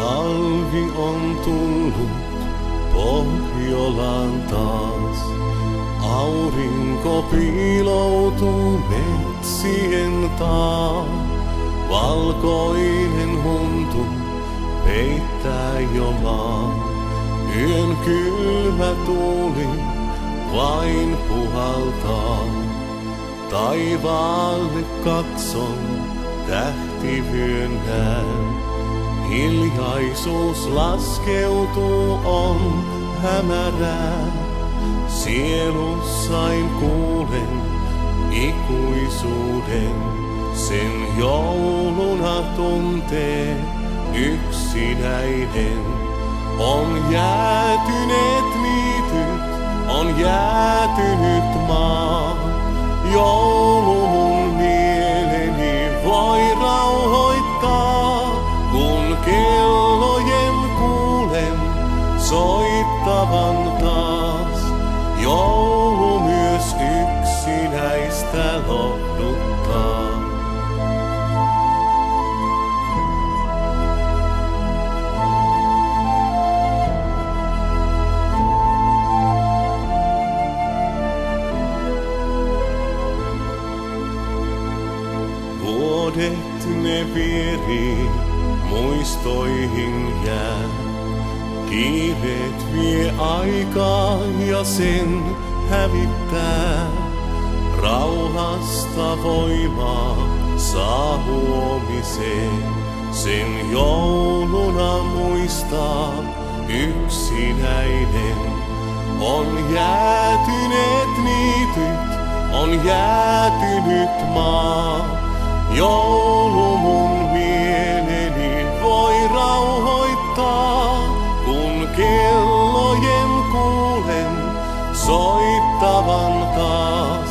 Talvi on tullut Pohjolaan taas. Aurinko piiloutuu metsien taa. Valkoinen huntu peittää jo maa. Yön kylmä tuuli vain puhaltaa. Taivaalle katson, tähtivyön näen. Hiljaisuus laskeutuu, on hämärää. Sielussain kuulen ikuisuuden. Sen jouluna tuntee yksinäinen. On jäätyneet niityt, on jäätynyt maa. Joulu mun mieleni voi rauhoittaa, kun kellojen kuulen soittavan taas. Joulu myös yksinäistä lohduttaa. Vuodet ne vierii, muistoihin jää. Kiireet vie aikaa ja sen hävittää. Rauhasta voimaa saa huomiseen. Sen jouluna muistaa yksinäinen. On jäätyneet niityt, on jäätynyt maa. Joulu mun mieleni voi rauhoittaa, kun kellojen kuulen soittavan taas.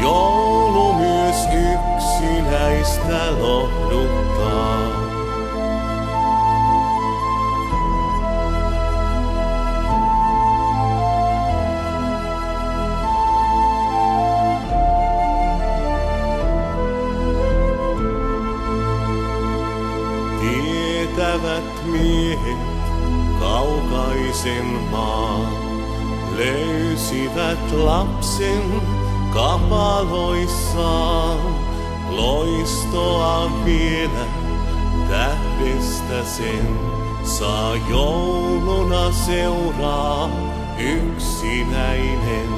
Joulu myös yksinäistä lohduttaa. Tietävät miehet kaukaisen maan, löysivät lapsen kapaloissaan. Loistoa vielä tähdestä sen, saa jouluna seuraa yksinäinen.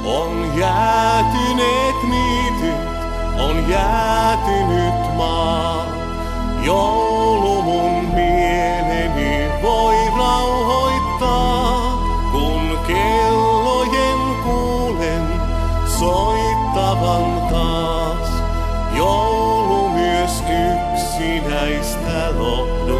On jäätyneet niityt, on jäätynyt maa. Joulu mun mieleni voi rauhoittaa, kun kellojen kuulen soittavan taas. Joulu myös yksinäistä lohduttaa.